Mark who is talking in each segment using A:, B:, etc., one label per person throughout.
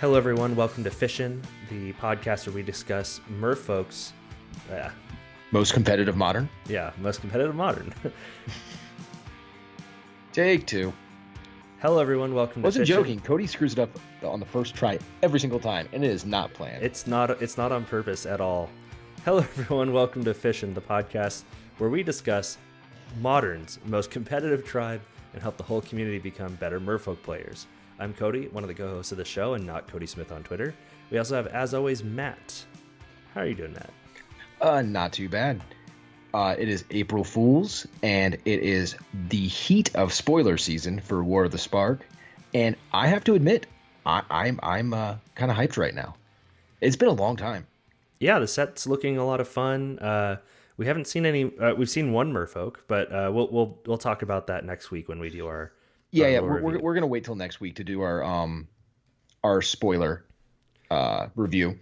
A: Hello, everyone. Welcome to Fishin, the podcast where we discuss Merfolk's
B: most competitive modern.
A: Most competitive modern.
B: Take two.
A: Hello, everyone. Welcome to
B: Wasn't
A: Fishin.
B: joking. Cody screws it up on the first try every single time, and it is not planned.
A: It's not on purpose at all. Hello, everyone. Welcome to Fishin, the podcast where we discuss Modern's most competitive tribe and help the whole community become better Merfolk players. I'm Cody, one of the co-hosts of the show, and not Cody Smith on Twitter. We also have, as always, Matt. How are you doing, Matt?
B: Not too bad. It is April Fool's, and it is the heat of spoiler season for War of the Spark. And I have to admit, I'm kind of hyped right now. It's been a long time.
A: Yeah, the set's looking a lot of fun. We haven't seen any. We've seen one Merfolk, but we'll talk about that next week when we do our.
B: We're gonna wait till next week to do our spoiler review.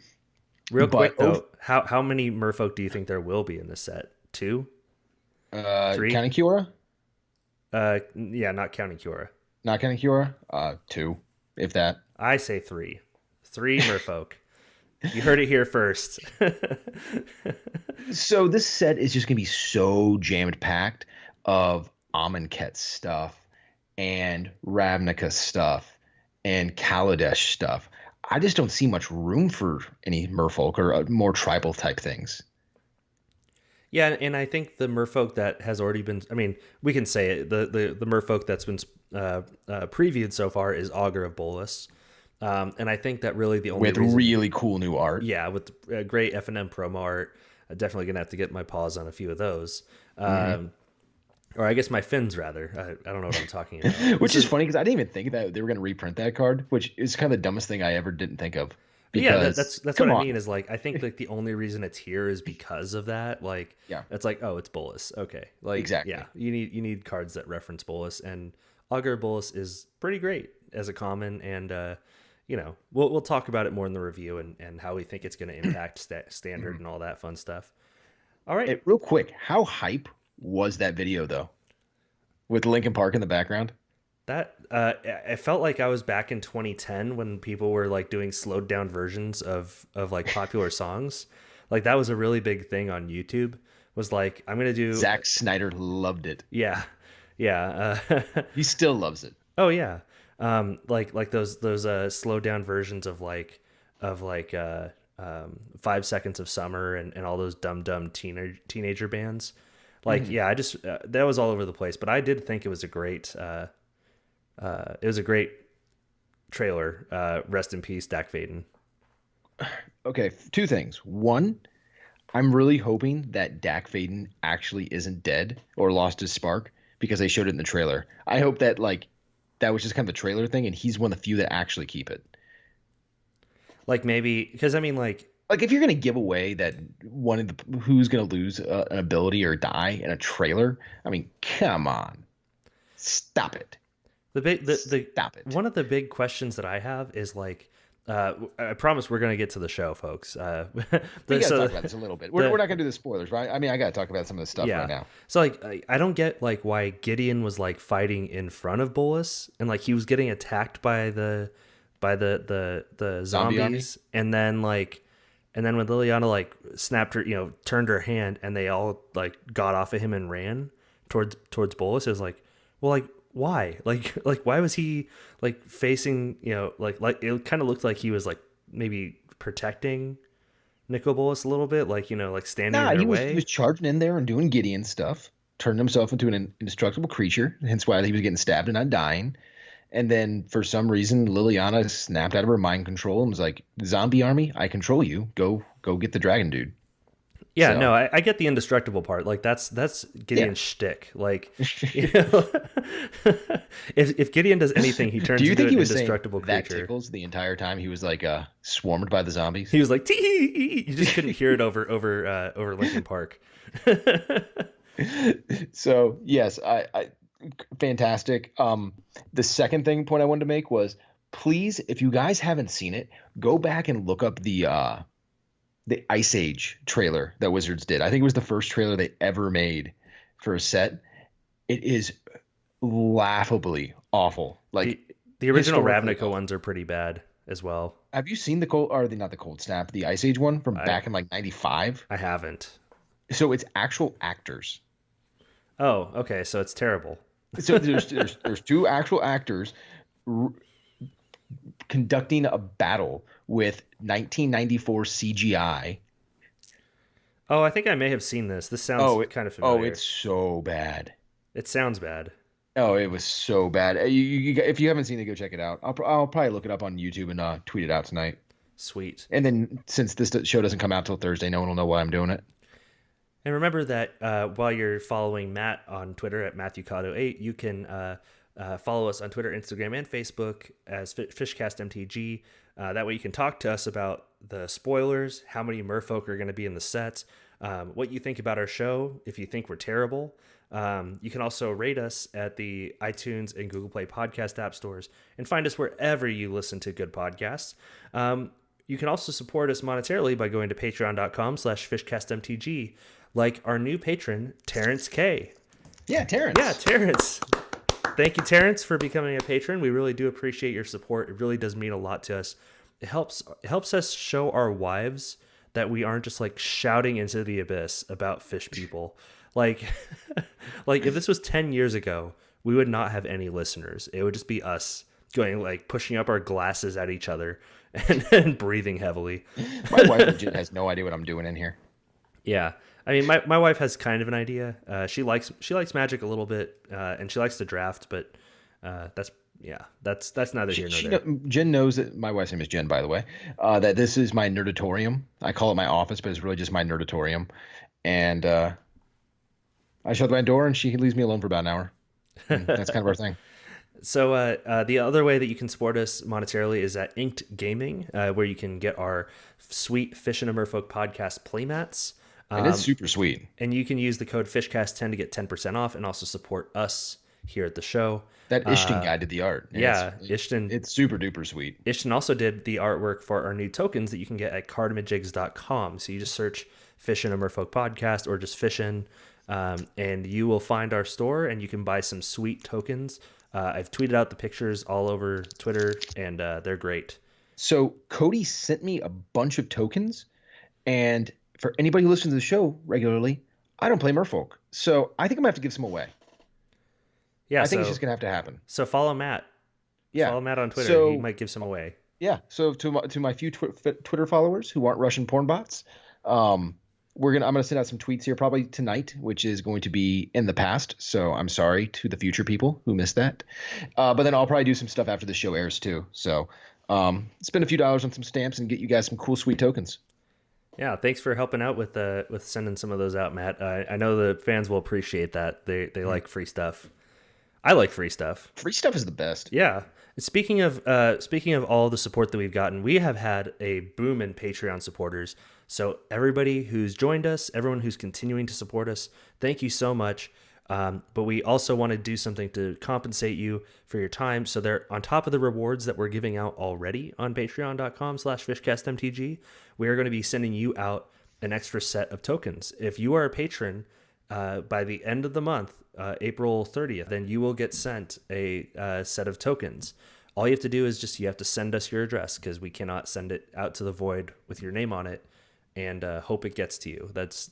A: Real quick though, how many Merfolk do you think there will be in this set? 2? 3?
B: Counting Kiora?
A: Not counting Kiora.
B: Not counting Kiora? 2, if that.
A: I say 3. 3 Merfolk. You heard it here first.
B: So this set is just gonna be so jammed packed of Amonkhet stuff and Ravnica stuff and Kaladesh stuff. I just don't see much room for any Merfolk or more tribal type things.
A: Yeah, and I think the Merfolk that has already been, I mean, we can say it, the Merfolk that's been previewed so far is Augur of Bolus. And I think that really the only
B: with really cool new art.
A: Yeah, with great F&M promo art. I'm definitely going to have to get my paws on a few of those. Or I guess my fins, rather. I don't know what I'm talking about.
B: Which is funny because I didn't even think that they were going to reprint that card, which is kind of the dumbest thing I ever didn't think of.
A: Because, that's what I mean is like, I think like the only reason it's here is because of that. Like,
B: yeah, it's
A: like, oh, it's Bolus. Okay. Like,
B: exactly.
A: Yeah, you need cards that reference Bolus, and Augur Bolus is pretty great as a common. And, we'll talk about it more in the review and how we think it's going to impact standard and all that fun stuff. All right.
B: Hey, real quick, how hype was that video though, with Linkin Park in the background?
A: That I felt like I was back in 2010 when people were like doing slowed down versions of like popular songs. Like that was a really big thing on YouTube. Was like, I'm gonna do.
B: Zack Snyder loved it.
A: Yeah.
B: He still loves it.
A: Oh yeah. Like those slowed down versions of 5 Seconds of Summer and all those dumb teenager bands. Like, yeah, I just that was all over the place, but I did think it was a great trailer. Rest in peace, Dak Vaden.
B: Okay, 2 things. One, I'm really hoping that Dak Vaden actually isn't dead or lost his spark because they showed it in the trailer. I hope that that was just kind of a trailer thing, and he's one of the few that actually keep it.
A: Like maybe because I mean like
B: if you're gonna give away that one of the who's gonna lose an ability or die in a trailer, I mean, come on, stop it.
A: Stop it. One of the big questions that I have is like, I promise we're gonna get to the show, folks.
B: We gotta talk about this a little bit. We're not gonna do the spoilers, right? I mean, I gotta talk about some of the stuff right now.
A: So like, I don't get like why Gideon was like fighting in front of Bolus and like he was getting attacked by the zombies, and then when Liliana like snapped her, turned her hand, and they all like got off of him and ran towards Bolus. It was like, well, like why? Like why was he like facing? Like it kind of looked like he was like maybe protecting Nicol Bolas a little bit, like standing in their way.
B: He was charging in there and doing Gideon stuff, turning himself into an indestructible creature. Hence why he was getting stabbed and not dying. And then for some reason, Liliana snapped out of her mind control and was like, "Zombie army, I control you. Go get the dragon dude."
A: Yeah, so. No, I get the indestructible part. Like that's Gideon's shtick. Like, if Gideon does anything, he turns into an indestructible creature.
B: That tickles the entire time he was like swarmed by the zombies.
A: He was like, tee. You just couldn't hear it over Linkin Park.
B: So yes, I fantastic. The second point I wanted to make was, please, if you guys haven't seen it, go back and look up the Ice Age trailer that Wizards did. I think it was the first trailer they ever made for a set. It is laughably awful. Like
A: the original Ravnica ones are pretty bad. as well.
B: Have you seen not the cold snap, the Ice Age one from back in like 95?
A: I haven't.
B: So it's actual actors.
A: Oh, okay. So it's terrible.
B: So there's two actual actors conducting a battle with 1994 CGI.
A: Oh, I think I may have seen this. This sounds kind of familiar.
B: Oh, it's so bad.
A: It sounds bad.
B: Oh, it was so bad. If you haven't seen it, go check it out. I'll probably look it up on YouTube and tweet it out tonight.
A: Sweet.
B: And then since this show doesn't come out till Thursday, no one will know why I'm doing it.
A: And remember that while you're following Matt on Twitter at MatthewCotto8, you can follow us on Twitter, Instagram, and Facebook as fishcastmtg. That way you can talk to us about the spoilers, how many merfolk are going to be in the sets, what you think about our show, if you think we're terrible. You can also rate us at the iTunes and Google Play podcast app stores and find us wherever you listen to good podcasts. You can also support us monetarily by going to patreon.com/fishcastmtg, like our new patron, Terrence K.
B: Yeah, Terrence.
A: Yeah, Terrence. Thank you, Terrence, for becoming a patron. We really do appreciate your support. It really does mean a lot to us. It helps us show our wives that we aren't just like shouting into the abyss about fish people. Like if this was 10 years ago, we would not have any listeners. It would just be us going like pushing up our glasses at each other and breathing heavily.
B: My wife legit has no idea what I'm doing in here.
A: Yeah. I mean, my wife has kind of an idea. She likes Magic a little bit, and she likes to draft, but that's neither here nor there.
B: Jen knows that my wife's name is Jen, by the way. That this is my nerdatorium. I call it my office, but it's really just my nerdatorium. And I shut my door, and she leaves me alone for about an hour. And that's kind of our thing.
A: So the other way that you can support us monetarily is at Inked Gaming, where you can get our sweet Fishin' a Merfolk podcast playmats.
B: And it's super sweet.
A: And you can use the code FISHCAST10 to get 10% off and also support us here at the show.
B: That Ishton guy did the art.
A: Ishton.
B: It's super duper sweet.
A: Ishton also did the artwork for our new tokens that you can get at cardamajigs.com. So you just search Fishin' a Merfolk podcast or just Fishin', and you will find our store and you can buy some sweet tokens. I've tweeted out the pictures all over Twitter and they're great.
B: So Kody sent me a bunch of tokens, and for anybody who listens to the show regularly, I don't play Merfolk. So I think I'm going to have to give some away.
A: Yeah,
B: I think it's just going to have to happen.
A: So follow Matt.
B: Yeah.
A: Follow Matt on Twitter. He might give some away.
B: Yeah. So to my few Twitter followers who aren't Russian porn bots, I'm going to send out some tweets here probably tonight, which is going to be in the past. So I'm sorry to the future people who missed that. But then I'll probably do some stuff after the show airs too. So spend a few dollars on some stamps and get you guys some cool, sweet tokens.
A: Yeah, thanks for helping out with sending some of those out, Matt. I know the fans will appreciate that. They like free stuff. I like free stuff.
B: Free stuff is the best.
A: Yeah. Speaking of all the support that we've gotten, we have had a boom in Patreon supporters. So everybody who's joined us, everyone who's continuing to support us, thank you so much. But we also want to do something to compensate you for your time. So they're on top of the rewards that we're giving out already on patreon.com/fishcastmtg. We are going to be sending you out an extra set of tokens. If you are a patron by the end of the month, April 30th, then you will get sent a set of tokens. All you have to do is you have to send us your address, because we cannot send it out to the void with your name on it and hope it gets to you. That's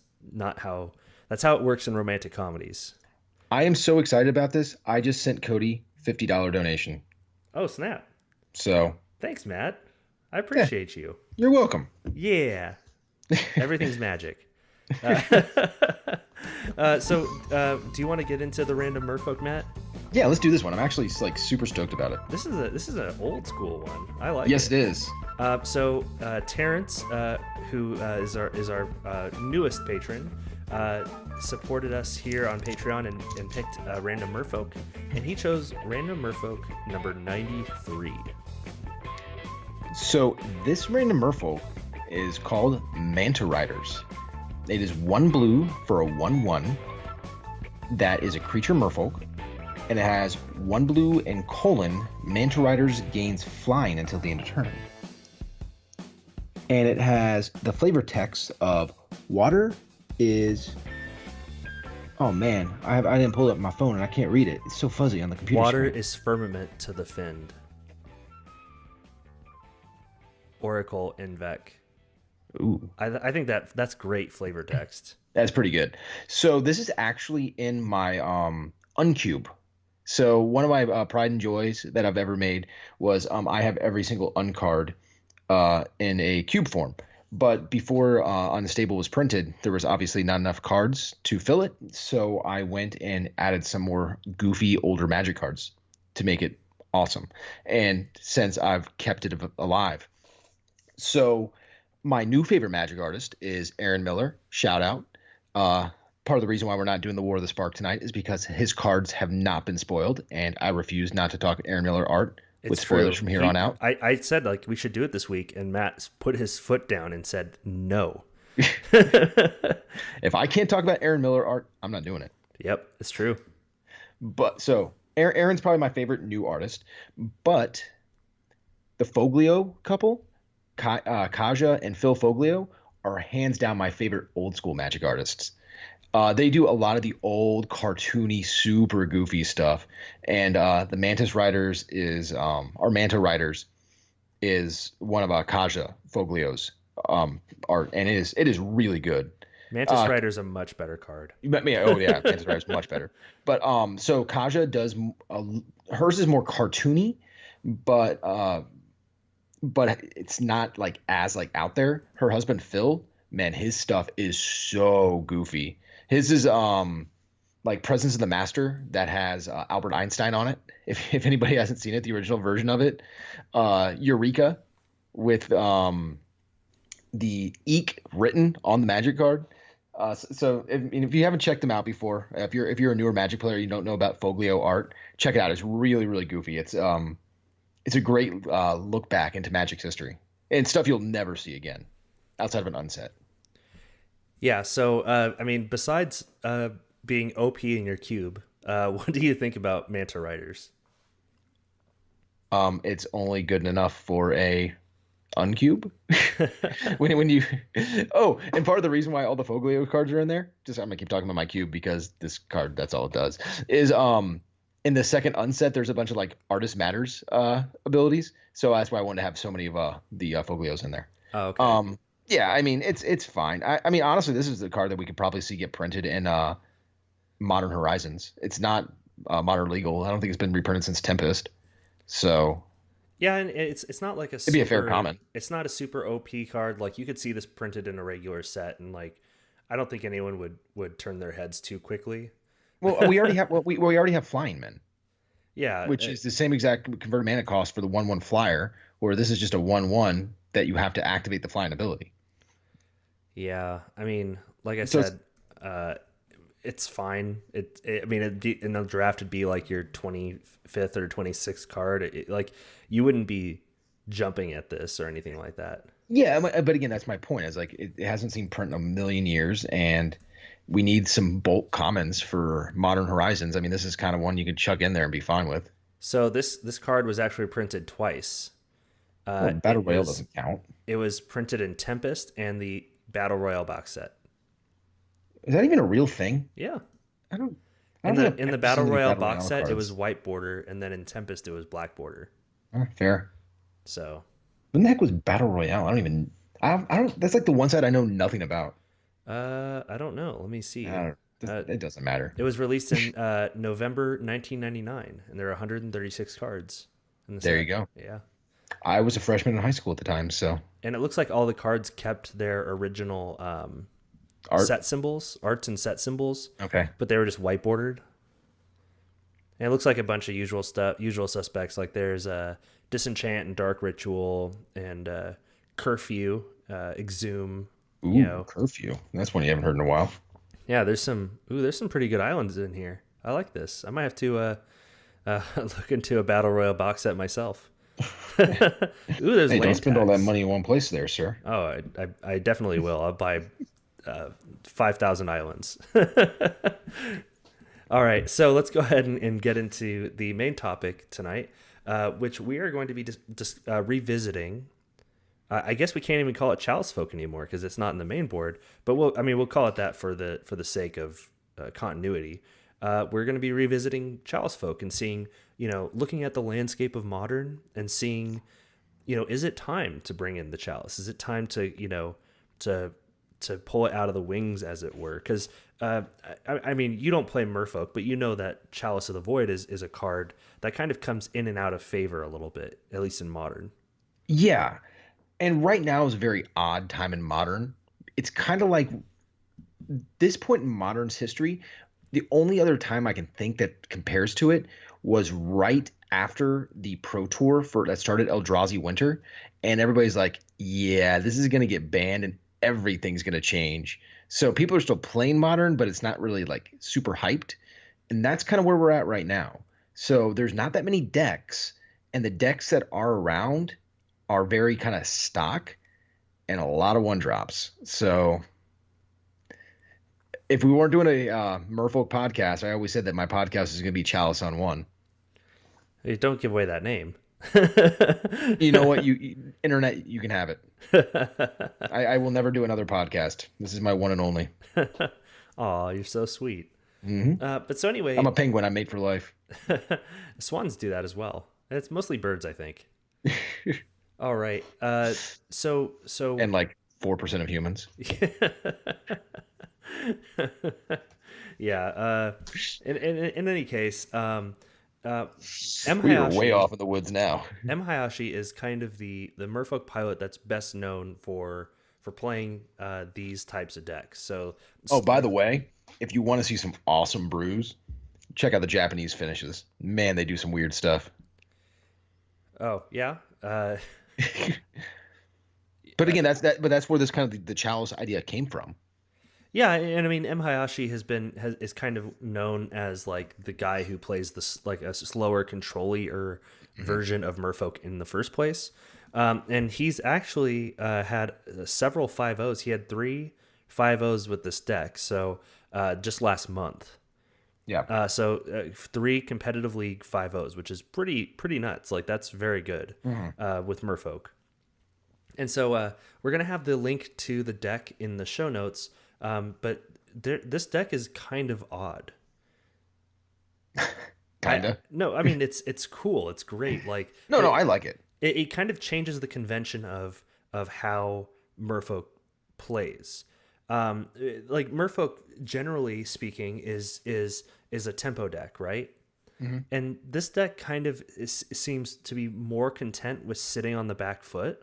A: how it works in romantic comedies.
B: I am so excited about this. I just sent Kody $50 donation.
A: Oh, snap.
B: So
A: thanks, Matt. I appreciate you.
B: You're welcome.
A: Yeah. Everything's magic. So do you want to get into the random Merfolk, Matt?
B: Yeah, let's do this one. I'm actually like super stoked about it.
A: This is an old school one. I like it.
B: Yes, it is.
A: So Terrence, who is our newest patron, supported us here on Patreon and picked random Merfolk, and he chose random Merfolk number 93.
B: So this random Merfolk is called Manta Riders. It is 1 blue for a 1/1 that is a creature Merfolk, and it has 1 blue and : Manta Riders gains flying until the end of turn. And it has the flavor text of water is... Oh man, I didn't pull up my phone and I can't read it. It's so fuzzy on the computer
A: Water
B: screen.
A: is firmament to the finned. Oracle, and Vec.
B: Ooh,
A: I think that's great flavor text.
B: that's pretty good. So this is actually in my uncube. So one of my pride and joys that I've ever made was I have every single uncard in a cube form. But before Unstable was printed, there was obviously not enough cards to fill it. So I went and added some more goofy older Magic cards to make it awesome. And since I've kept it alive. So my new favorite Magic artist is Aaron Miller. Shout out. Part of the reason why we're not doing the War of the Spark tonight is because his cards have not been spoiled, and I refuse not to talk Aaron Miller art with spoilers from here on out.
A: I said like we should do it this week, and Matt put his foot down and said no.
B: If I can't talk about Aaron Miller art, I'm not doing it.
A: Yep, it's true.
B: But so Aaron's probably my favorite new artist, but the Foglio couple, Kaja and Phil Foglio, are hands down my favorite old school Magic artists. They do a lot of the old cartoony, super goofy stuff, and the Mantis Riders is our Manta Riders is one of Kaja Foglio's art, and it is really good.
A: Mantis Rider's a much better card.
B: Mantis Rider's much better. But so Kaja does hers is more cartoony, but it's not like as like out there. Her husband Phil, man, his stuff is so goofy. His is like Presence of the Master that has Albert Einstein on it. If anybody hasn't seen it, the original version of it, Eureka with the Eek written on the Magic card. So if you haven't checked them out before, if you're a newer Magic player, you don't know about Foglio art, check it out. It's really, really goofy. It's a great look back into Magic's history and stuff you'll never see again outside of an unset.
A: Yeah. So I mean, besides being OP in your cube, what do you think about Manta Riders?
B: It's only good enough for a uncube. when you and part of the reason why all the Foglio cards are in there, I'm gonna keep talking about my cube because this card, that's all it does, is in the second unset there's a bunch of like Artist Matters abilities, so that's why I wanted to have so many of the Foglios in there.
A: Oh, okay.
B: Yeah, I mean it's fine. I mean honestly, this is the card that we could probably see get printed in Modern Horizons. It's not modern legal. I don't think it's been reprinted since Tempest. So
A: yeah, and it's not like
B: it'd be a fair comment.
A: It's not a super OP card. Like you could see this printed in a regular set, and like I don't think anyone would turn their heads too quickly.
B: Well, we already have we already have Flying Men.
A: Yeah,
B: which is the same exact converted mana cost for the 1/1 flyer, where this is just a 1/1 that you have to activate the flying ability.
A: Yeah, I mean, like I said, it's fine. I mean, in the draft, it'd be like your 25th or 26th card. Like, you wouldn't be jumping at this or anything like that.
B: Yeah, but again, that's my point. Is like it hasn't seen print in a million years, and we need some bulk commons for Modern Horizons. I mean, this is kind of one you could chuck in there and be fine with.
A: So this card was actually printed twice.
B: Battle Royale doesn't count.
A: It was printed in Tempest and the Battle Royale box set.
B: Is that even a real thing?
A: Yeah.
B: I don't
A: in the Battle Royale box set, it was white border, and then in Tempest, it was black border.
B: Fair.
A: So.
B: When the heck was Battle Royale? I don't. That's like the one side I know nothing about.
A: I don't know. Let me see.
B: It doesn't matter.
A: It was released in November 1999, and there are 136 cards in the set.
B: There you go.
A: Yeah.
B: I was a freshman in high school at the time, so.
A: And it looks like all the cards kept their original set symbols, arts and set symbols.
B: Okay.
A: But they were just white bordered. And it looks like a bunch of usual suspects. Like there's Disenchant and Dark Ritual and Curfew, Exhume.
B: Ooh, Curfew. That's one you haven't heard in a while.
A: Yeah, there's some pretty good islands in here. I like this. I might have to look into a Battle Royale box set myself. There's
B: don't spend all that money in one place there, sir.
A: Oh, I definitely will. I'll buy 5,000 islands. All right, so let's go ahead and get into the main topic tonight, which we are going to be revisiting. I guess we can't even call it Chalice Folk anymore because it's not in the main board. But we'll call it that for the sake of continuity. We're going to be revisiting Chalice Folk and seeing, looking at the landscape of Modern and seeing is it time to bring in the Chalice? Is it time to, to pull it out of the wings, as it were? Because I mean, you don't play Merfolk, but you know that Chalice of the Void is a card that kind of comes in and out of favor a little bit, at least in Modern.
B: Yeah. And right now is a very odd time in Modern. It's kind of like this point in Modern's history. The only other time I can think that compares to it was right after the Pro Tour that started Eldrazi Winter, and everybody's like, "Yeah, this is gonna get banned and everything's gonna change." So people are still playing Modern, but it's not really like super hyped, and that's kind of where we're at right now. So there's not that many decks, and the decks that are around are very kind of stock and a lot of one drops. So if we weren't doing a Merfolk podcast, I always said that my podcast is going to be Chalice on One.
A: Hey, don't give away that name.
B: You know what? Internet, you can have it. I will never do another podcast. This is my one and only.
A: Aw, you're so sweet.
B: Mm-hmm.
A: But so anyway,
B: I'm a penguin. I'm made for life.
A: Swans do that as well. It's mostly birds, I think. All right. So
B: And like 4% of humans.
A: Yeah. In any case, M.
B: We are
A: Hayashi,
B: way off in the woods now.
A: M. Hayashi is kind of the Merfolk pilot that's best known for playing these types of decks. So,
B: Oh, by the way, if you want to see some awesome brews, check out the Japanese finishes. Man, they do some weird stuff.
A: Oh yeah.
B: But again, that's where this kind of the Chalice idea came from.
A: Yeah, and I mean, M. Hayashi is kind of known as like the guy who plays this like a slower, control-y version of Merfolk in the first place. And he's actually had several 5-0s. He had 3 5-0s with this deck. So just last month.
B: Yeah.
A: 3 competitive league 5-0s, which is pretty nuts. Like that's very good with Merfolk. And so we're gonna have the link to the deck in the show notes. But this deck is kind of odd.
B: Kinda.
A: No, I mean it's cool. It's great. Like
B: no, I like it.
A: It kind of changes the convention of how Merfolk plays. Like Merfolk, generally speaking, is a tempo deck, right? Mm-hmm. And this deck kind of seems to be more content with sitting on the back foot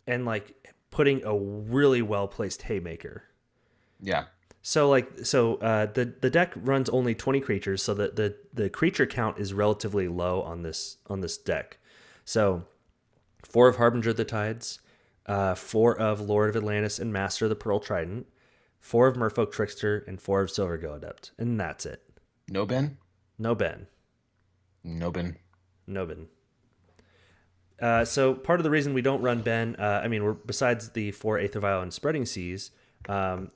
A: and like putting a really well placed haymaker.
B: Yeah.
A: So the deck runs only 20 creatures, so that the creature count is relatively low on this deck. So 4 of Harbinger of the Tides, 4 of Lord of Atlantis and Master of the Pearl Trident, 4 of Merfolk Trickster, and 4 of Silver Go Adept, and that's it.
B: No Ben.
A: So part of the reason we don't run Ben, we're besides the 4 Aether Vial and Spreading Seas,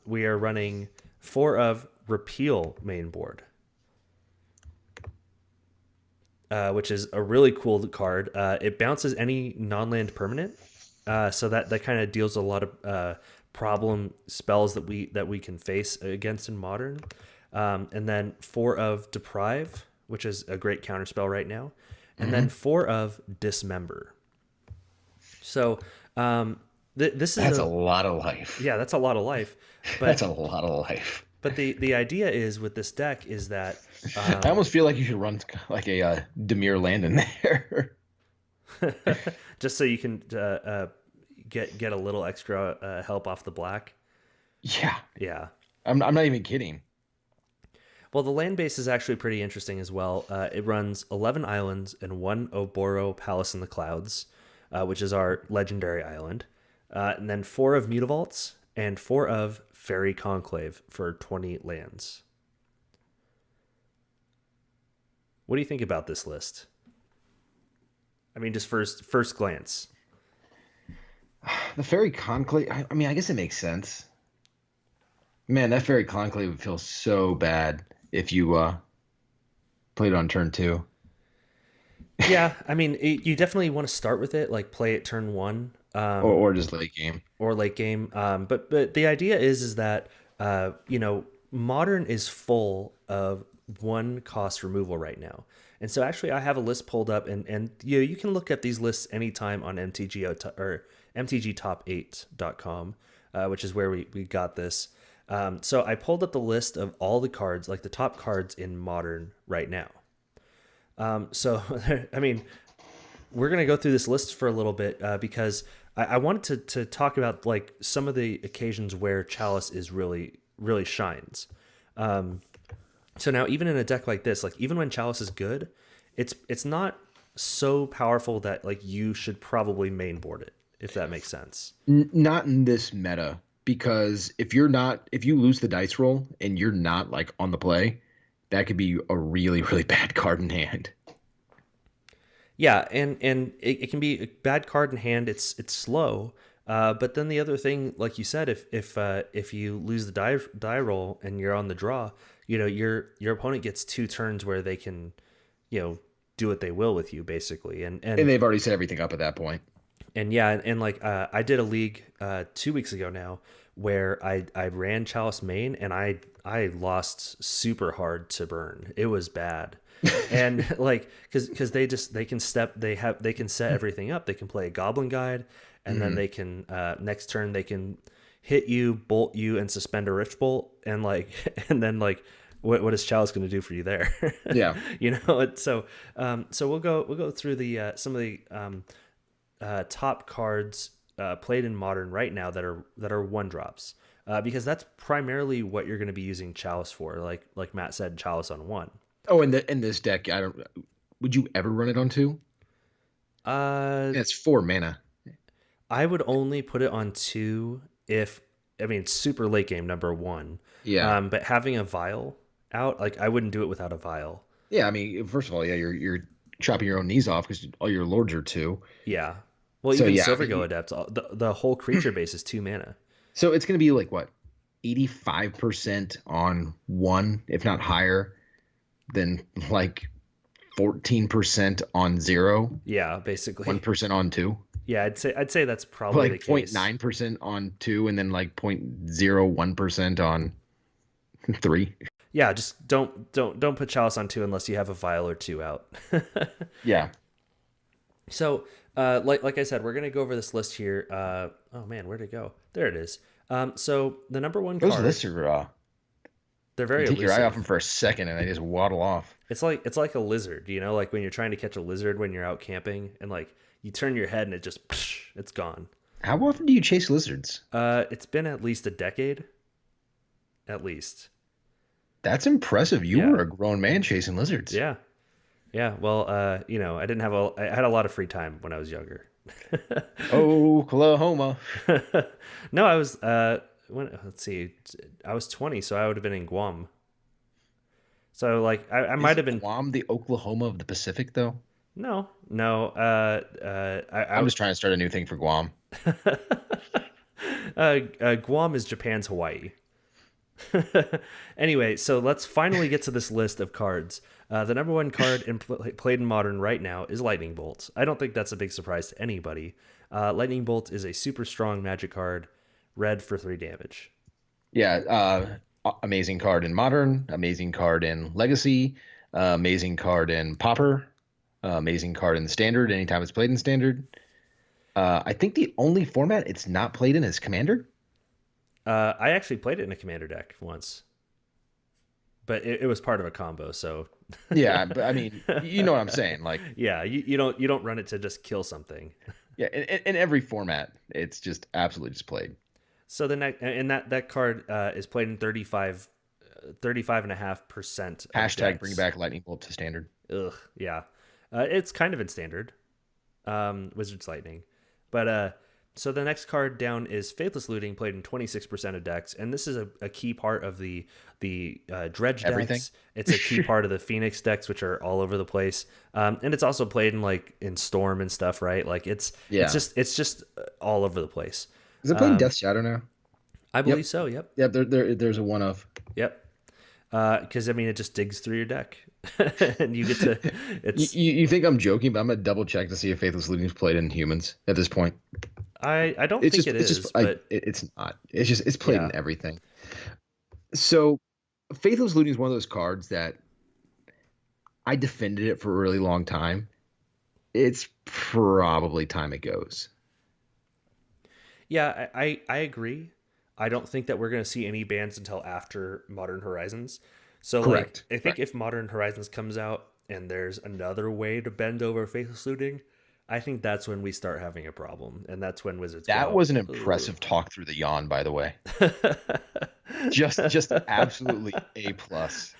A: we are running 4 of Repeal main board, which is a really cool card. It bounces any non-land permanent, so that kind of deals a lot of problem spells that we can face against in Modern. And then 4 of Deprive, which is a great counter spell right now. And then 4 of Dismember. So this is
B: a lot of life.
A: Yeah, that's a lot of life. But
B: that's a lot of life.
A: But the idea is with this deck is that
B: I almost feel like you should run like a Demir land in there,
A: just so you can get a little extra help off the black.
B: Yeah. I'm not even kidding.
A: Well, the land base is actually pretty interesting as well. It runs 11 islands and 1 Oboro Palace in the Clouds, which is our legendary island. And then 4 of Mutavaults and 4 of Fairy Conclave for 20 lands. What do you think about this list? I mean, just first glance.
B: The Fairy Conclave, I guess it makes sense. Man, that Fairy Conclave would feel so bad if you played it on turn 2.
A: Yeah, I mean, you definitely want to start with it, like play it turn 1.
B: Or just late game.
A: Or late game. But the idea is that, Modern is full of 1 cost removal right now. And so actually I have a list pulled up, and you can look at these lists anytime on or mtgtop8.com, which is where we got this. So I pulled up the list of all the cards, like the top cards in Modern right now. So, I mean, we're going to go through this list for a little bit because I wanted to talk about like some of the occasions where Chalice is really shines. So now even in a deck like this, like even when Chalice is good, it's not so powerful that like you should probably mainboard it, if that makes sense.
B: Not in this meta, because if you lose the dice roll and you're not like on the play, that could be a really, really bad card in hand.
A: Yeah, and it can be a bad card in hand. It's slow, but then the other thing, like you said, if you lose the die roll and you're on the draw, your opponent gets 2 turns where they can, do what they will with you basically, and
B: they've already set everything up at that point.
A: And yeah, and like I did a league 2 weeks ago now where I ran Chalice main and I lost super hard to burn. It was bad. And like because they can set everything up. They can play a Goblin Guide, and then they can next turn they can hit you, bolt you, and suspend a Rift Bolt, and like and then like what is Chalice going to do for you there?
B: Yeah,
A: So we'll go through the some of the top cards played in Modern right now that are 1-drops, because that's primarily what you're going to be using Chalice for. Like Matt said, Chalice on 1.
B: Oh, in this deck, would you ever run it on 2? It's 4 mana.
A: I would only put it on 2 if, super late game number 1.
B: Yeah.
A: But having a vial out, like I wouldn't do it without a vial.
B: Yeah, first of all, yeah, you're chopping your own knees off because all your lords are 2.
A: Yeah. Well, even Silvergo Adepts, the whole creature base is 2 mana.
B: So it's going to be like what, 85% on 1, if not higher, than like 14% on 0.
A: Yeah, basically
B: 1% on 2.
A: Yeah, I'd say that's probably
B: like
A: the case.
B: 0.9% on 2, and then like 0.01% on 3.
A: Yeah, just don't put Chalice on 2 unless you have a vial or 2 out.
B: Yeah.
A: So, like I said, we're gonna go over this list here. Oh man, where'd it go? There it is. So the number 1 card.
B: Those lists are
A: they're very
B: take
A: elusive.
B: your eye off them for a second and they just waddle off.
A: It's like a lizard, like when you're trying to catch a lizard when you're out camping, and like you turn your head and it just it's gone.
B: How often do you chase lizards?
A: It's been at least a decade. At least.
B: That's impressive. You were a grown man chasing lizards.
A: Yeah. Yeah. Well, I had a lot of free time when I was younger.
B: Oklahoma.
A: No, I was let's see, I was 20, so I would have been in Guam. So like I might have been
B: Guam, the Oklahoma of the Pacific, though.
A: No.
B: I'm just trying to start a new thing for Guam.
A: Guam is Japan's Hawaii. Anyway, so let's finally get to this list of cards. The number 1 card played in Modern right now is Lightning Bolt. I don't think that's a big surprise to anybody. Lightning Bolt is a super strong magic card, red for 3 damage.
B: Yeah, amazing card in Modern, amazing card in Legacy, amazing card in Pauper, amazing card in Standard anytime it's played in Standard. I think the only format it's not played in is Commander.
A: I actually played it in a Commander deck once, but it was part of a combo. So
B: yeah, but you know what I'm saying. Like,
A: yeah, you don't run it to just kill something.
B: Yeah, in every format, it's just absolutely just played.
A: So the next, and that card is played in 35.5%.
B: Hashtag bring back Lightning Bolt to Standard.
A: Ugh, yeah, it's kind of in Standard, Wizard's Lightning, but so the next card down is Faithless Looting, played in 26% of decks, and this is a key part of the Dredge
B: Everything.
A: decks. It's a key part of the Phoenix decks, which are all over the place, and it's also played in Storm and stuff, right? Like it's just all over the place.
B: Is it playing Death Shadow now?
A: I believe so. Yep.
B: Yeah, there's a one of.
A: Yep. Because it just digs through your deck, and you get to. It's.
B: You think I'm joking, but I'm gonna double check to see if Faithless Looting is played in humans at this point.
A: I don't think it is, but
B: it's not. It's played in everything. So, Faithless Looting is one of those cards that I defended it for a really long time. It's probably time it goes.
A: Yeah, I agree. I don't think that we're going to see any bans until after Modern Horizons. So, like,
B: Correct.
A: I think if Modern Horizons comes out and there's another way to bend over faceless looting, I think that's when we start having a problem. And that's when Wizards
B: That
A: go,
B: was an
A: ooh.
B: impressive talk through the yawn, by the way. Just absolutely A plus.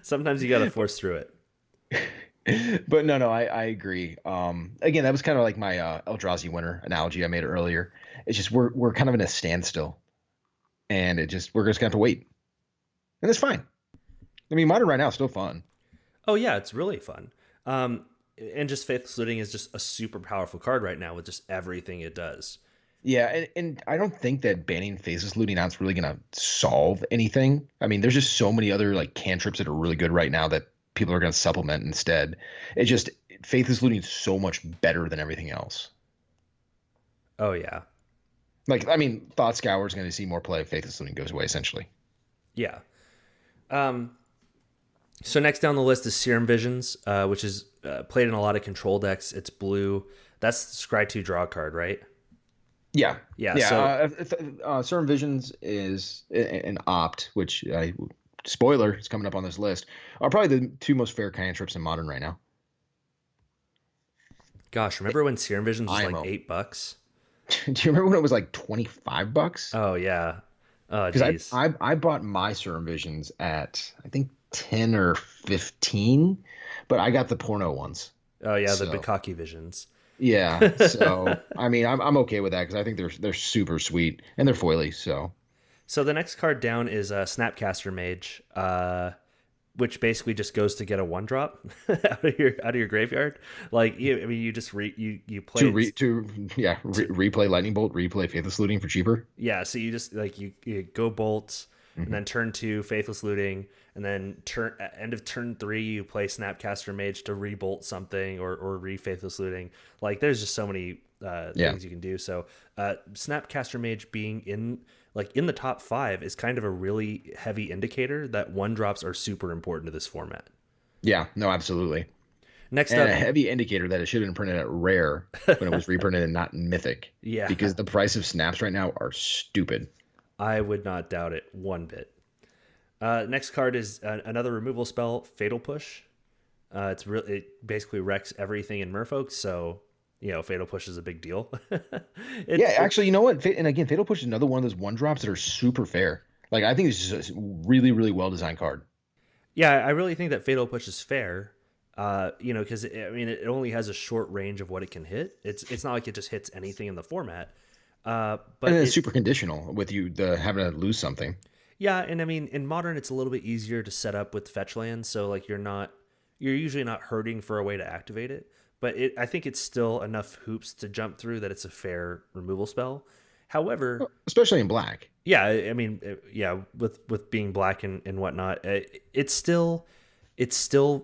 A: Sometimes you got to force through it.
B: But no, I agree. Again, that was kind of like my Eldrazi winter analogy I made earlier. It's just we're kind of in a standstill, and we're just gonna have to wait, and it's fine. I mean, modern right now is still fun.
A: Oh, yeah, it's really fun. And just Faithless Looting is just a super powerful card right now with just everything it does.
B: Yeah, and I don't think that banning faceless looting out's really gonna solve anything. I mean, there's just so many other like cantrips that are really good right now that people are gonna supplement instead. It's just faithless looting is so much better than everything else.
A: Oh, yeah.
B: Like, I mean, Thought Scour is gonna see more play if faithless looting goes away, essentially.
A: Yeah. So next down the list is Serum Visions, which is played in a lot of control decks. It's blue. That's the Scry 2 draw card, right?
B: Yeah,
A: Yeah.
B: yeah.
A: So
B: Certain Visions is an opt, which spoiler is coming up on this list. Are probably the two most fair cantrips in modern right now.
A: gosh, remember when Serum Visions was
B: IMO.
A: like $8?
B: Do you remember when it was like $25?
A: Oh, yeah. Oh,
B: Because
A: geez.
B: I bought my Certain Visions at I think 10 or 15, but I got the porno ones.
A: Oh, yeah, the
B: So
A: Bukaki Visions.
B: yeah, so I mean I'm okay with that because I think they're super sweet and they're foily. So
A: So the next card down is Snapcaster Mage, which basically just goes to get a 1-drop out of your graveyard. Like, I mean, you just you play
B: replay Lightning Bolt, replay Faithless Looting for cheaper.
A: yeah. So you just like you go Bolt, and
B: Mm-hmm.
A: then turn 2 Faithless Looting, and then end of turn 3 you play Snapcaster Mage to rebolt something or re-Faithless Looting. Like, there's just so many things you can do. So Snapcaster Mage being in the top 5 is kind of a really heavy indicator that 1-drops are super important to this format.
B: Yeah, no, absolutely.
A: Next
B: And
A: up,
B: a heavy indicator that it should have been printed at rare when it was reprinted and not in mythic.
A: yeah,
B: Because the price of snaps right now are stupid.
A: I would not doubt it one bit. Next card is another removal spell, Fatal Push. It basically wrecks everything in Merfolk, so Fatal Push is a big deal.
B: Actually, you know what? And again, Fatal Push is another one of those 1-drops that are super fair. Like, I think it's just a really, really well designed card.
A: Yeah, I really think that Fatal Push is fair. Because I mean, it only has a short range of what it can hit. It's not like it just hits anything in the format. But
B: And it's super conditional with you having to lose something.
A: yeah, and I mean, in Modern, it's a little bit easier to set up with fetch lands, so like you're usually not hurting for a way to activate it. But I think it's still enough hoops to jump through that it's a fair removal spell. However,
B: Especially in black.
A: yeah, I mean, yeah, with being black and whatnot, it's still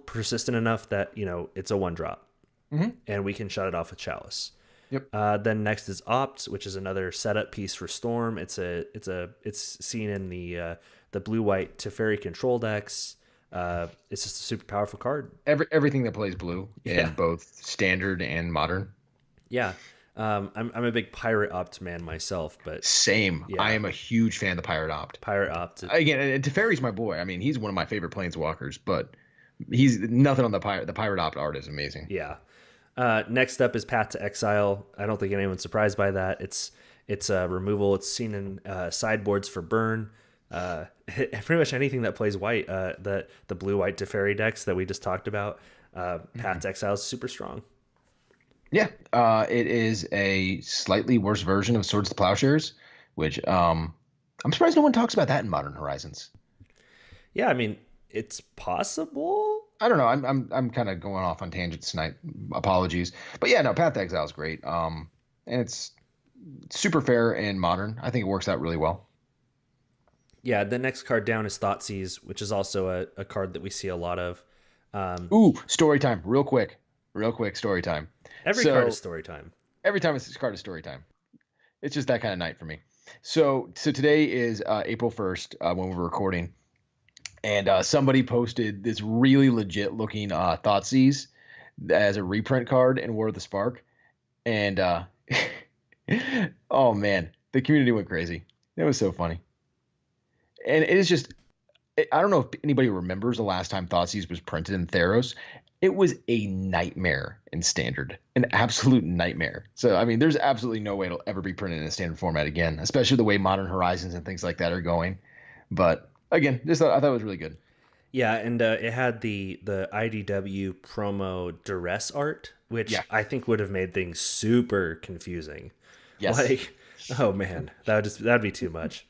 A: persistent enough that it's a 1-drop, and we can shut it off with Chalice.
B: Yep.
A: Then next is Opt, which is another setup piece for Storm. It's seen in the blue white Teferi control decks. It's just a super powerful card.
B: Everything that plays blue
A: Yeah.
B: in both standard and modern.
A: Yeah. I'm a big Pirate Opt man myself, but
B: Same.
A: Yeah.
B: I am a huge fan of the Pirate Opt.
A: Pirate Opt.
B: Again, and Teferi's my boy. I mean, he's one of my favorite planeswalkers, but he's nothing on the Pirate. The Pirate Opt art is amazing.
A: Yeah. Next up is Path to Exile. I don't think anyone's surprised by that. It's a removal. It's seen in sideboards for burn. Pretty much anything that plays white. The blue white Teferi decks that we just talked about. Path to Exile is super strong.
B: Yeah, it is a slightly worse version of Swords to Plowshares, which I'm surprised no one talks about that in Modern Horizons.
A: Yeah, I mean, it's possible.
B: I don't know. I'm kind of going off on tangents tonight. Apologies, but yeah, no, Path to Exile is great. And it's super fair in Modern. I think it works out really well.
A: Yeah, the next card down is Thoughtseize, which is also a card that we see a lot of.
B: Ooh, story time, real quick, story time.
A: Every card is story time.
B: Every time it's card is story time. It's just that kind of night for me. So today is April 1st when we're recording. And somebody posted this really legit looking Thoughtseize as a reprint card in War of the Spark. And oh man, the community went crazy. It was so funny. And it is just, I don't know if anybody remembers the last time Thoughtseize was printed in Theros. It was a nightmare in standard, an absolute nightmare. So, I mean, there's absolutely no way it'll ever be printed in a standard format again, especially the way Modern Horizons and things like that are going. But again, I thought it was really good.
A: Yeah, and it had the IDW promo duress art, which I think would have made things super confusing.
B: Yes.
A: Like, oh man, that'd be too much.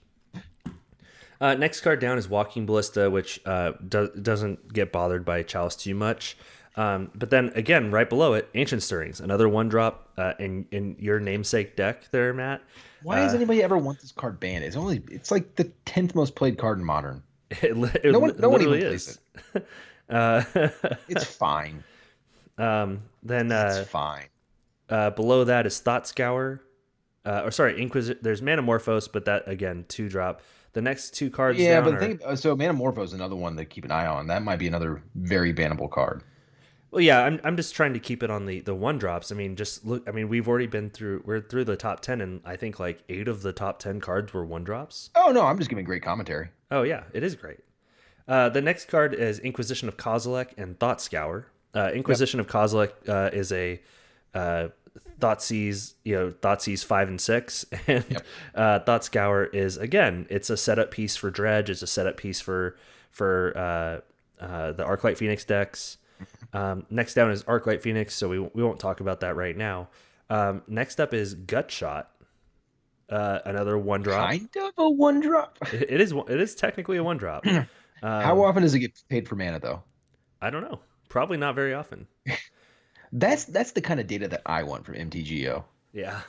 A: Next card down is Walking Ballista, which doesn't get bothered by Chalice too much. But then again, right below it, Ancient Stirrings, another 1-drop in your namesake deck there, Matt.
B: Why does anybody ever want this card banned? It's like the 10th most played card in Modern.
A: No
B: one even plays
A: it.
B: It's fine.
A: Then
B: it's fine.
A: Below that is Thought Scour. Inquisitor. There's Manamorphose, but that again 2-drop. The next two cards.
B: Yeah,
A: down
B: but so Manamorphose is another one to keep an eye on. That might be another very bannable card.
A: Well, yeah, I'm just trying to keep it on the 1-drops. I mean, just look. I mean, we're through the top 10, and I think like 8 of the top 10 cards were 1-drops.
B: Oh no, I'm just giving great commentary.
A: Oh yeah, it is great. The next card is Inquisition of Kozilek and Thought Scour. Inquisition of Kozilek is a Thoughtseize 5 and 6, and Thought Scour is again, it's a setup piece for Dredge. It's a setup piece for the Arclight Phoenix decks. Next down is Arclight Phoenix, so we won't talk about that right now. Next up is Gutshot, another 1-drop.
B: Kind of a 1-drop.
A: It is technically a 1-drop.
B: How often does it get paid for mana though?
A: I don't know. Probably not very often.
B: That's the kind of data that I want from MTGO.
A: Yeah.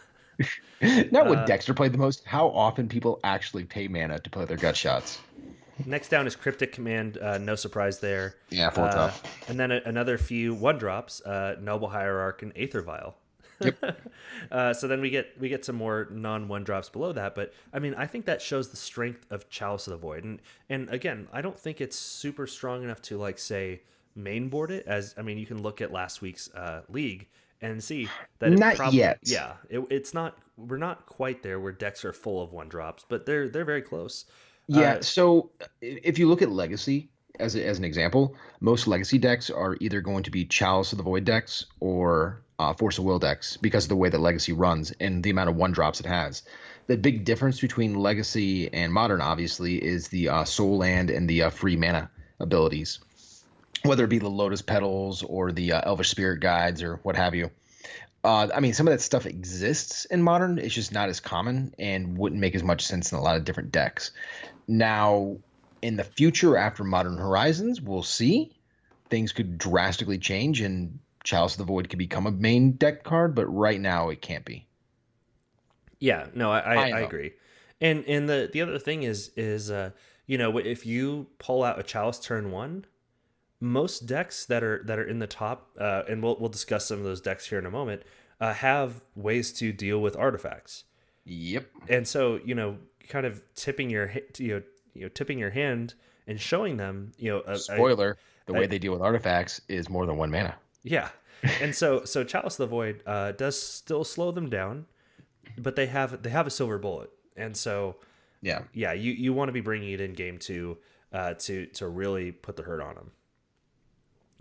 B: Not what Dexter played the most. How often people actually pay mana to play their gut shots.
A: Next down is Cryptic Command. No surprise there.
B: Yeah, 4 tough.
A: And then another few 1-drops. Noble Hierarch and Aether Vial.
B: Yep.
A: So then we get some more non-1-drops below that, but I mean I think that shows the strength of Chalice of the Void, and again I don't think it's super strong enough to like say mainboard it. As I mean you can look at last week's league and see that
B: not yet.
A: Yeah, it's not. We're not quite there where decks are full of 1-drops, but they're very close.
B: Yeah. So if you look at Legacy as an example, most Legacy decks are either going to be Chalice of the Void decks or Force of Will decks because of the way that Legacy runs and the amount of 1-drops it has. The big difference between Legacy and Modern, obviously, is the Soul Land and the free mana abilities, whether it be the Lotus Petals or the Elvish Spirit Guides or what have you. I mean, some of that stuff exists in Modern. It's just not as common and wouldn't make as much sense in a lot of different decks. Now, in the future after Modern Horizons, we'll see. Things could drastically change and Chalice of the Void could become a main deck card, but right now it can't be.
A: Yeah, no, I agree. And the other thing is if you pull out a Chalice turn 1, most decks that are in the top, and we'll discuss some of those decks here in a moment, have ways to deal with artifacts.
B: Yep.
A: And so kind of tipping your hand and showing them
B: spoiler, the way they deal with artifacts is more than 1 mana.
A: Yeah. And so Chalice of the Void does still slow them down, but they have a silver bullet, and so you want to be bringing it in game 2 to really put the hurt on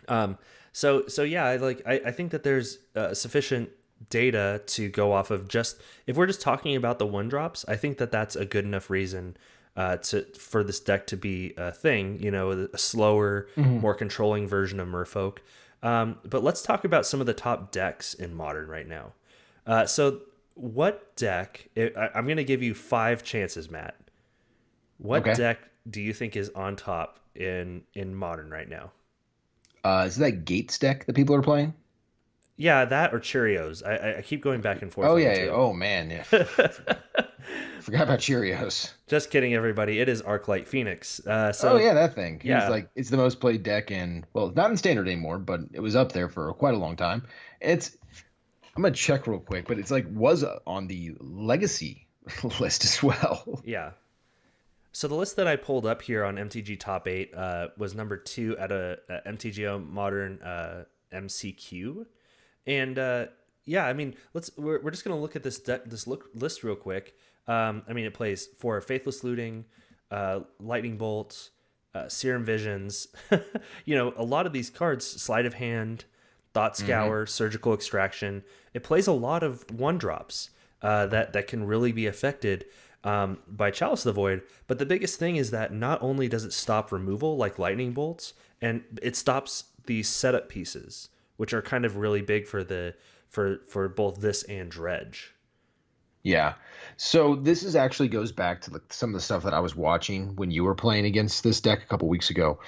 A: them. So yeah, I think that there's sufficient data to go off of. Just if we're just talking about the 1-drops, I think that that's a good enough reason for this deck to be a thing. A slower, more controlling version of Merfolk. But let's talk about some of the top decks in Modern right now. So what deck, I'm going to give you 5 chances, Matt. What deck do you think is on top in Modern right now?
B: Is that Gates deck that people are playing?
A: Yeah, that or Cheerios. I keep going back and forth.
B: Oh, yeah. Oh, man. Yeah. Forgot about Cheerios.
A: Just kidding, everybody. It is Arclight Phoenix.
B: That thing.
A: Yeah.
B: It's the most played deck it's not in Standard anymore, but it was up there for quite a long time. I'm going to check real quick, but it's was on the Legacy list as well.
A: Yeah. So the list that I pulled up here on MTG Top 8 was number 2 at a MTGO Modern MCQ. And yeah, I mean, we're just gonna look at this list real quick. I mean, it plays for Faithless Looting, Lightning Bolt, Serum Visions. A lot of these cards: Sleight of Hand, Thought Scour, Surgical Extraction. It plays a lot of 1-drops that can really be affected by Chalice of the Void. But the biggest thing is that not only does it stop removal like lightning bolts, and it stops these setup pieces, which are kind of really big for both this and Dredge.
B: Yeah. So this is actually goes back to some of the stuff that I was watching when you were playing against this deck a couple weeks ago.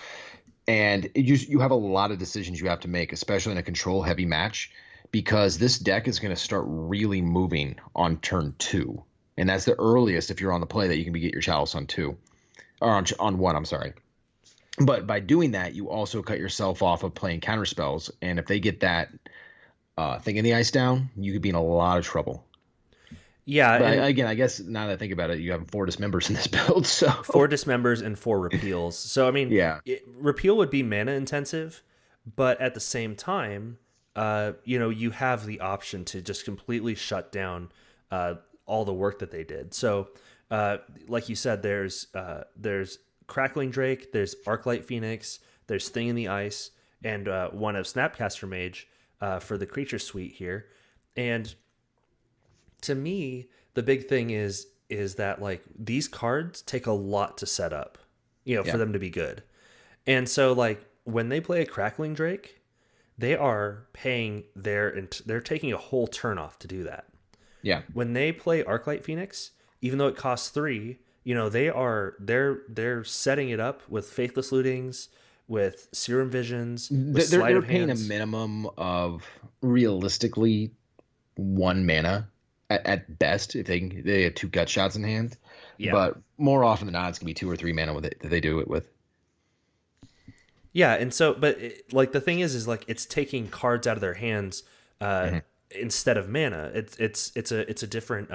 B: And you have a lot of decisions you have to make, especially in a control heavy match, because this deck is going to start really moving on turn 2. And that's the earliest, if you're on the play, that you can get your Chalice on 2 or on 1. I'm sorry. But by doing that, you also cut yourself off of playing counter spells. And if they get that thing in the ice down, you could be in a lot of trouble.
A: Yeah.
B: But again, I guess now that I think about it, you have 4 dismembers in this build. So
A: 4 dismembers and 4 repeals. So, I mean,
B: yeah,
A: repeal would be mana intensive, but at the same time, you have the option to just completely shut down all the work that they did. So, like you said, there's Crackling Drake, there's Arclight Phoenix, there's Thing in the Ice, and one of Snapcaster Mage for the creature suite here. And to me, the big thing is that like these cards take a lot to set up, for them to be good. And so like when they play a Crackling Drake, they are paying they're taking a whole turn off to do that.
B: Yeah.
A: When they play Arclight Phoenix, even though it costs 3, they're setting it up with Faithless Lootings, with Serum Visions, with Sleight of
B: paying
A: Hands.
B: a minimum of realistically 1 mana at best if they have 2 gut shots in hand. Yeah. But more often than not, it's gonna be 2 or 3 mana with it that they do it with.
A: Yeah, and so, but like the thing is like it's taking cards out of their hands instead of mana. It's a different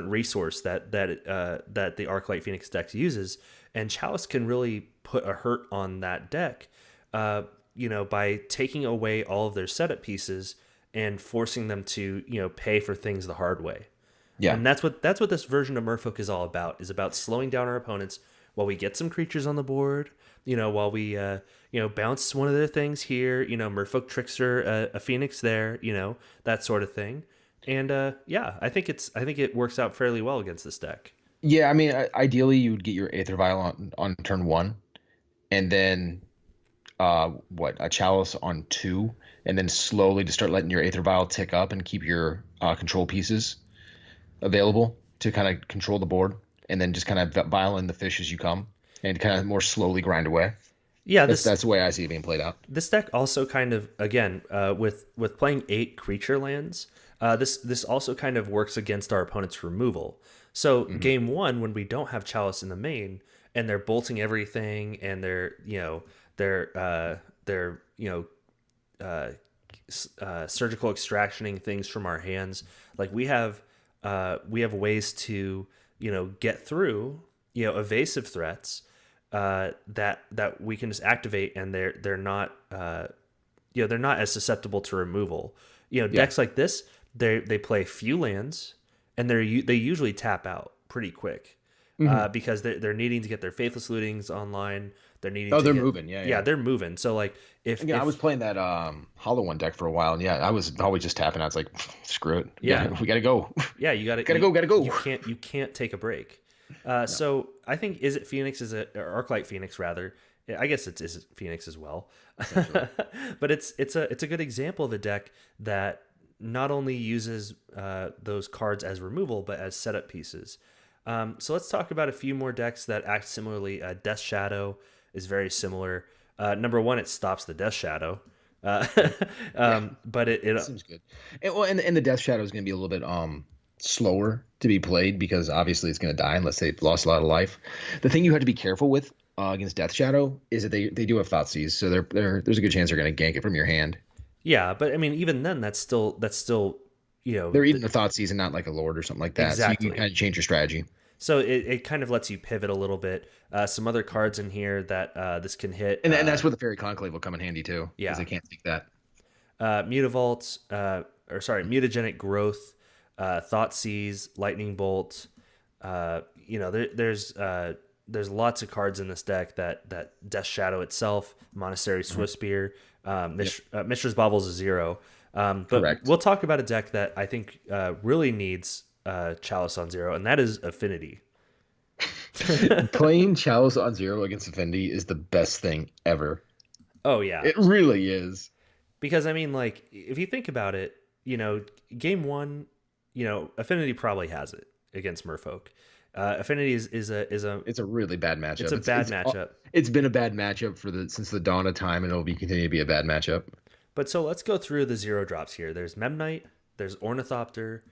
A: resource that the Arclight Phoenix deck uses, and Chalice can really put a hurt on that deck, by taking away all of their setup pieces and forcing them to pay for things the hard way. Yeah, and that's what this version of Merfolk is all about. Is about slowing down our opponents while we get some creatures on the board. While we bounce one of their things here. Merfolk Trickster, a Phoenix there. That sort of thing. And I think it works out fairly well against this deck.
B: Yeah, I mean, ideally you would get your Aether Vial on turn 1, and then a Chalice on 2, and then slowly to start letting your Aether Vial tick up and keep your control pieces available to kind of control the board, and then just kind of vial in the fish as you come, and kind of more slowly grind away. Yeah, that's the way I see it being played out.
A: This deck also kind of, again, with playing 8 creature lands, this also kind of works against our opponent's removal. So game 1, when we don't have Chalice in the main, and they're bolting everything, and they're surgical extractioning things from our hands, like we have ways to get through evasive threats that we can just activate, and they're not they're not as susceptible to removal. Decks like this, they play few lands, and they usually tap out pretty quick because they're needing to get their Faithless Lootings online. They're moving. Yeah, they're moving. So like if
B: I was playing that Hollow One deck for a while, and I was always just tapping. I was like, screw it. Yeah, we gotta go.
A: Yeah, you gotta
B: go.
A: You can't take a break. So I think Izzet Phoenix or Arclight Phoenix rather. I guess it's Izzet Phoenix as well. But it's a good example of a deck that not only uses those cards as removal but as setup pieces. So let's talk about a few more decks that act similarly. Death Shadow is very similar. Number 1, it stops the Death Shadow. But it
B: seems good. And the Death Shadow is going to be a little bit slower to be played because obviously it's going to die unless they've lost a lot of life. The thing you have to be careful with against Death Shadow is that they do have Thoughtseize, so there's a good chance they're going to gank it from your hand.
A: Yeah, but I mean, even then, that's still
B: they're eating the Thoughtseize and not like a Lord or something like that. Exactly. So you can kind of change your strategy.
A: So it kind of lets you pivot a little bit. Some other cards in here that this can hit.
B: And that's where the Fairy Conclave will come in handy too.
A: Yeah.
B: Because they can't take that.
A: Mutavault, Mutagenic Growth, Thought Seize, Lightning Bolt. There's lots of cards in this deck that Death Shadow itself, Monastery Swiftspear, Mishra's Baubles is 0. But
B: Correct.
A: We'll talk about a deck that I think really needs Chalice on 0, and that is Affinity.
B: Playing Chalice on 0 against Affinity is the best thing ever.
A: Oh, yeah.
B: It really is.
A: Because, I mean, like, if you think about it, game 1, Affinity probably has it against Merfolk. Affinity is
B: a really bad matchup.
A: It's a bad matchup.
B: It's been a bad matchup since the dawn of time, and it'll continue to be a bad matchup.
A: But so let's go through the 0 drops here. There's Memnite, there's Ornithopter,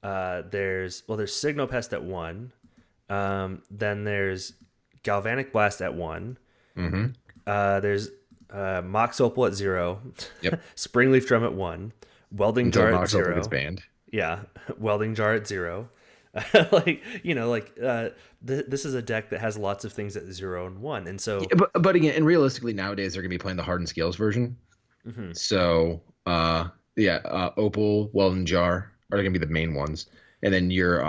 A: there's Signopest at 1, then there's Galvanic Blast at 1.
B: Mm-hmm.
A: There's Mox Opal at 0.
B: Yep.
A: Springleaf Drum at 1. Welding Jar at 0.
B: Gets banned.
A: Yeah, Welding Jar at 0. This is a deck that has lots of things at 0 and 1, and so.
B: Yeah, but again, and realistically, nowadays they're gonna be playing the Hardened Scales version. Mm-hmm. So, Opal, Welding Jar are gonna be the main ones, and then your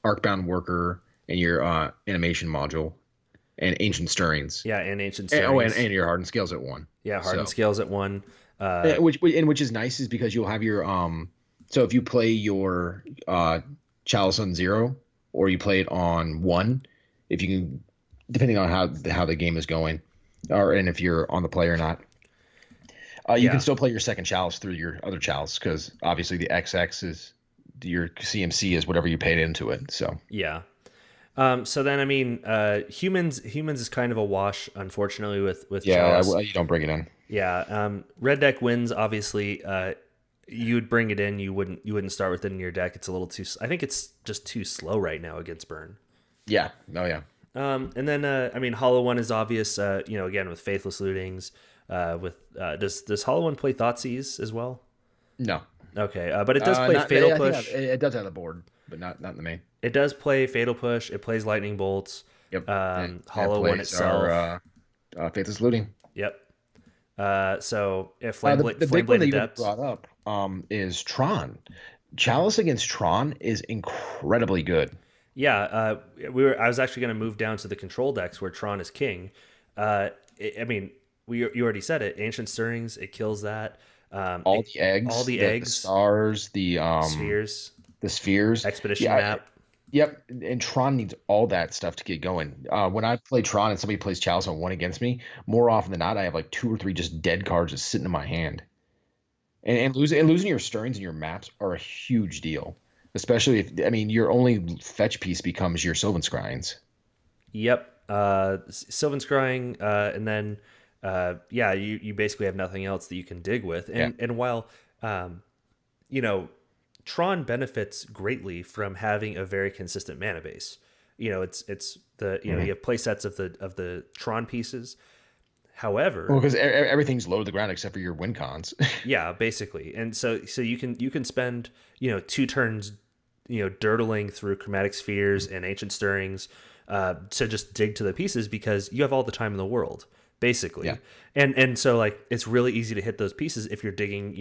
B: Arcbound Worker and your Animation Module, and Ancient Stirrings.
A: Yeah, and Ancient Stirrings.
B: And your Hardened Scales at 1.
A: Yeah, Hardened Scales at 1.
B: Which is nice, is because you'll have your So if you play your Chalice on 0, or you play it on 1, if you can, depending on how the game is going, and if you're on the play or not, you can still play your second Chalice through your other Chalice, because obviously the XX is your CMC is whatever you paid into it. So
A: yeah. So then, I mean, humans is kind of a wash, unfortunately, with Chalice.
B: You don't bring it in.
A: Yeah. Red deck wins, obviously. You would bring it in. You wouldn't start with it in your deck. It's a little too. I think it's just too slow right now against Burn.
B: Yeah. Oh yeah.
A: And then I mean, Hollow One is obvious. Again with Faithless Lootings. Does Hollow One play Thoughtseize as well?
B: No.
A: Okay, but it does play Fatal Push.
B: It does have the board, but not in the main.
A: It does play Fatal Push. It plays Lightning Bolts.
B: Yep.
A: Hollow One itself.
B: Faithless Looting.
A: Yep. So if
B: the big one that you brought up is Tron. Chalice against Tron is incredibly good.
A: Yeah, I was actually going to move down to the control decks where Tron is king. You already said it. Ancient Stirrings, it kills that.
B: All the eggs, the stars, the spheres,
A: expedition map.
B: Yep, and Tron needs all that stuff to get going. When I play Tron and somebody plays Chalice on 1 against me, more often than not, I have like 2 or 3 just dead cards just sitting in my hand. And losing your stirrings and your maps are a huge deal, especially if your only fetch piece becomes your Sylvan Scryings. Yep,
A: Sylvan Scrying, and then you basically have nothing else that you can dig with. And while Tron benefits greatly from having a very consistent mana base. It's the you have play sets of the Tron pieces. However,
B: because everything's low to the ground except for your win cons.
A: Yeah, basically, and so you can spend 2 turns dirtling through Chromatic Spheres and Ancient Stirrings to just dig to the pieces because you have all the time in the world, basically.
B: Yeah.
A: And so like it's really easy to hit those pieces if you're digging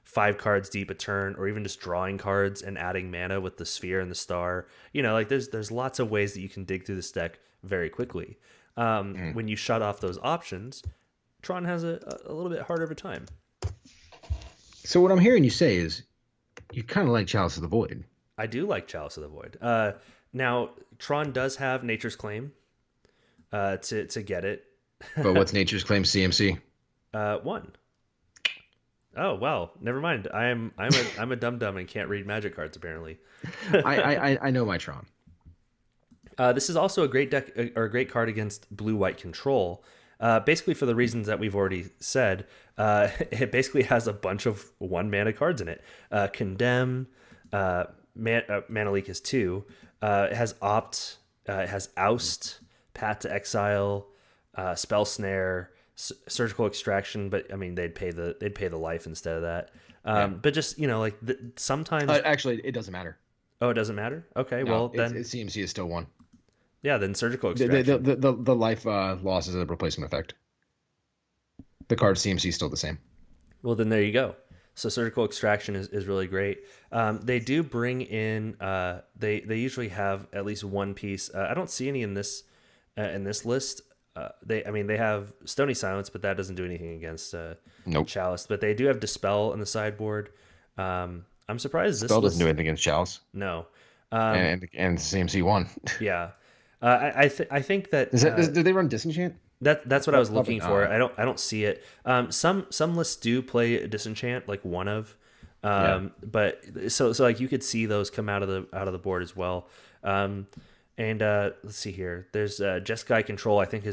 A: 5 cards deep a turn, or even just drawing cards and adding mana with the sphere and the star. There's lots of ways that you can dig through this deck very quickly. When you shut off those options, Tron has a little bit harder of a time.
B: So what I'm hearing you say is you kind of like Chalice of the Void.
A: I do like Chalice of the Void. Now, Tron does have Nature's Claim to get it.
B: But what's Nature's Claim CMC?
A: 1. Oh wow! Never mind. I'm a dum-dum and can't read Magic cards apparently.
B: I know my Tron.
A: This is also a great deck or a great card against blue-white control. Basically for the reasons that we've already said. It basically has a bunch of 1 mana cards in it. Condemn, Mana Leak is 2. It has Opt. It has Oust, Path to Exile, Spell Snare. Surgical Extraction, but they'd pay the life instead of that. But just sometimes
B: actually it doesn't matter.
A: Oh, it doesn't matter. Okay,
B: No,
A: well then,
B: CMC is still one.
A: yeah, then surgical
B: The the
A: extraction.
B: the, the, the life loss is a replacement effect. The card CMC is still the same.
A: Well, then there you go. So surgical extraction is really great. They do bring in. They usually have at least one piece. I don't see any in this list. They have Stony Silence, but that doesn't do anything against
B: Nope.
A: Chalice. But they do have Dispel on the sideboard. I'm surprised this
B: Spell doesn't do
A: list.
B: anything against Chalice,
A: No.
B: and CMC one.
A: Yeah. I think that
B: Do they run Disenchant?
A: that's what I was
B: Probably
A: looking for.
B: not.
A: I don't see it. Some lists do play Disenchant, like one of,
B: Yeah.
A: but so like you could see those come out of the board as well. And let's see here. There's Jeskai Control. I think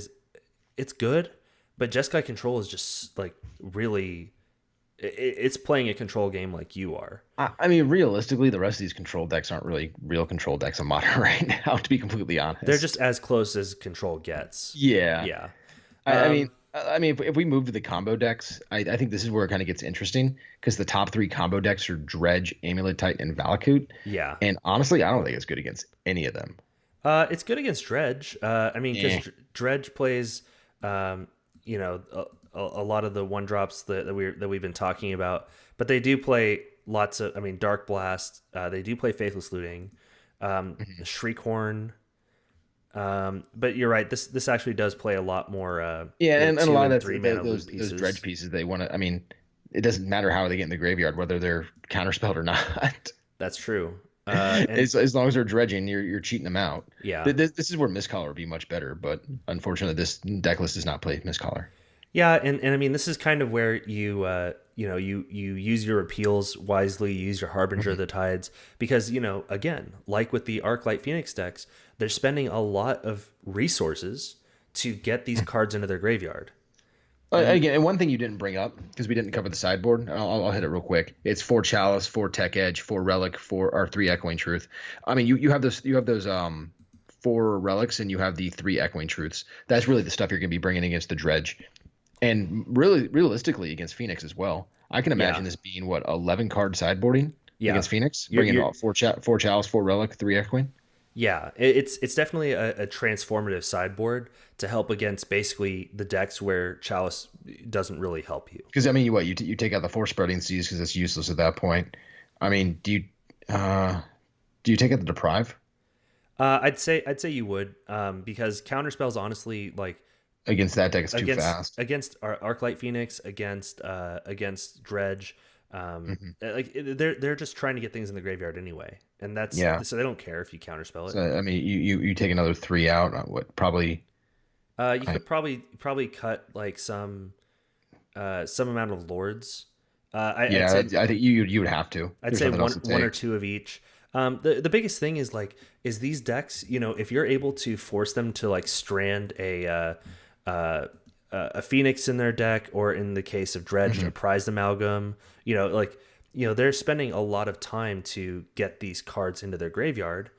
A: it's good, but Jeskai Control is just like really. It's playing a control game like you are.
B: I mean, realistically, the rest of these control decks aren't really real control decks in Modern right now, to be completely honest.
A: They're just as close as control gets.
B: Yeah.
A: Yeah.
B: I mean, if we move to the combo decks, I think this is where it kind of gets interesting because the top three combo decks are Dredge, Amulet Titan, and Valakut.
A: Yeah.
B: And honestly, I don't think it's good against any of them.
A: It's good against Dredge. I mean, because Dredge plays, you know, a lot of the one drops that we've been talking about, but they do play lots of. I mean, Dark Blast. They do play Faithless Looting, Shriekhorn. But you're right. This actually does play a lot more.
B: Yeah, and a lot of
A: three mana
B: those
A: pieces.
B: Dredge pieces they want to. I mean, it doesn't matter how they get in the graveyard, whether they're counterspelled or not.
A: That's true.
B: As long as they're dredging, you're cheating them out.
A: Yeah.
B: This is where Mistcaller would be much better, but unfortunately, this deck list does not play Mistcaller.
A: Yeah, and I mean this is kind of where you you use your appeals wisely, you use your Harbinger of the Tides, because again, like with the Arclight Phoenix decks, they're spending a lot of resources to get these cards into their graveyard.
B: Again, and one thing you didn't bring up because we didn't cover the sideboard, I'll hit it real quick. It's 4 Chalice, 4 Tech Edge, 4 Relic, 3 Echoing Truth. I mean, you have those 4 relics, and you have the 3 Echoing Truths. That's really the stuff you're going to be bringing against the Dredge, and really realistically against Phoenix as well. I can imagine this being 11 card sideboarding against Phoenix, bringing all 4 Chalice, 4 Relic, 3 Echoing.
A: Yeah, it's definitely a transformative sideboard to help against basically the decks where Chalice doesn't really help you.
B: Because I mean, you take out the 4 Spreading Seas because it's useless at that point. I mean, do you take out the Deprive?
A: I'd say you would, because counterspells honestly like
B: against that deck it's too fast.
A: Against Arclight Phoenix, against Dredge. Like they're just trying to get things in the graveyard anyway, and that's so they don't care if you counterspell it.
B: So, I mean, you take another 3 out. What probably?
A: You could probably cut like some amount of lords. I
B: think you would have to.
A: I'd say one or two of each. The biggest thing is these decks. If you're able to force them to like strand a Phoenix in their deck, or in the case of Dredge, a prized amalgam. They're spending a lot of time to get these cards into their graveyard,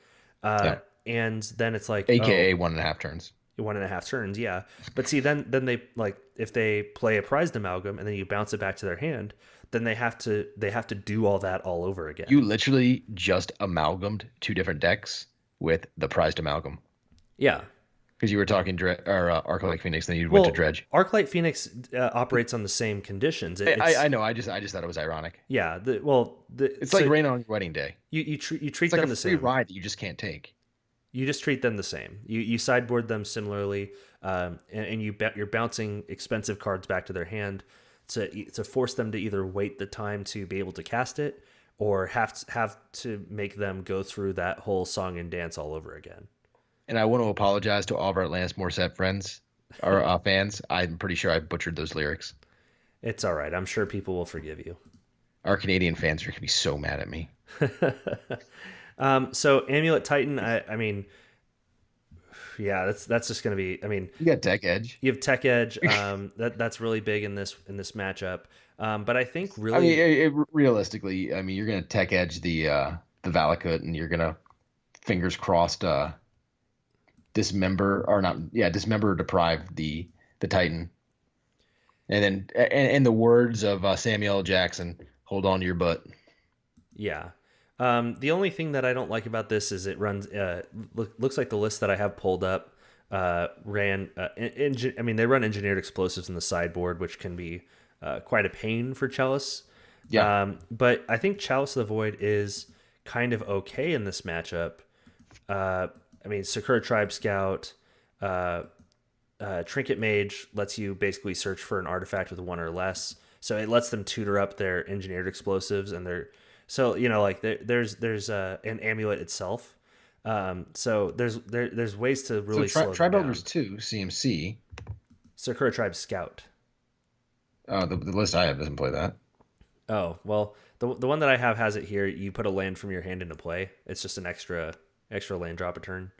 A: and then it's like
B: AKA 1.5 turns.
A: 1.5 turns, yeah. But see, then they if they play a prized amalgam and then you bounce it back to their hand, then they have to do all that all over again.
B: You literally just amalgamed 2 different decks with the prized amalgam.
A: Yeah.
B: Because you were talking Arclight Phoenix, then you went to Dredge.
A: Arclight Phoenix operates on the same conditions.
B: I know. I just thought it was ironic.
A: Yeah.
B: It's like rain on your wedding day.
A: You treat
B: it's
A: them
B: like
A: the same.
B: It's a free ride that you just can't take.
A: You just treat them the same. You sideboard them similarly, and you're bouncing expensive cards back to their hand to force them to either wait the time to be able to cast it, or have to make them go through that whole song and dance all over again.
B: And I want to apologize to all of our Atlantis Morissette friends, our fans. I'm pretty sure I butchered those lyrics.
A: It's all right. I'm sure people will forgive you.
B: Our Canadian fans are going to be so mad at me.
A: So Amulet Titan, I mean, yeah, that's just going to be. I mean,
B: you got Tech Edge.
A: You have Tech Edge. That's really big in this matchup. But I think really,
B: I mean, realistically, I mean, you're going to Tech Edge the Valakut, and you're going to fingers crossed dismember or deprive the Titan. And then in the words of Samuel L. Jackson, hold on to your butt.
A: Yeah. The only thing that I don't like about this is it runs. Looks like the list that I have pulled up ran. They run engineered explosives in the sideboard, which can be quite a pain for Chalice.
B: Yeah.
A: But I think Chalice of the Void is kind of okay in this matchup. Sakura Tribe Scout, Trinket Mage lets you basically search for an artifact with 1 or less. So it lets them tutor up their engineered explosives and there's an amulet itself. So there's ways to really slow them
B: Tribe
A: down.
B: Elders 2, CMC.
A: Sakura Tribe Scout.
B: Oh, the list I have doesn't play that.
A: Oh, well, the one that I have has it here. You put a land from your hand into play. It's just an extra land drop a turn.